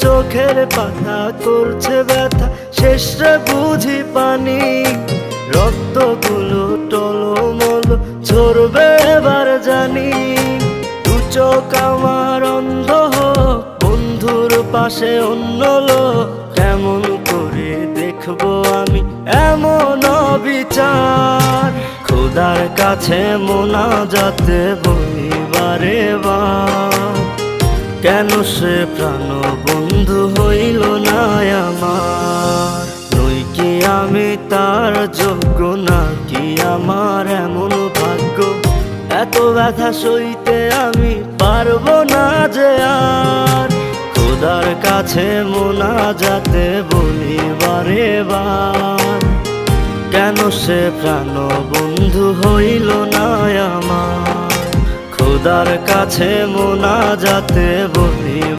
চোখের পাতা করছে ব্যথা, শেষে বুঝি পানি। রক্তগুলো টলমল ঝরবে এবার জানি। দু চোখ আমার অন্ধ হোক, বন্ধুর পাশে অন্য লোক, কেমন করে দেখবো আমি এমন অবিচার। খোদার কাছে মোনাজাতে বলি বারে বার, কেন সে প্রাণ বন্ধু হইল না আমার। নই কি আমি তার যোগ্য, নাকি আমার এমন ভাগ্য, এত ব্যথা সইতে আমি পারবো না যে আর। খোদার কাছে মোনাজাতে বলি বারে বার, কেন সে প্রাণ বন্ধু হইল না আমার। খোদার কাছে মোনাজাতে বলি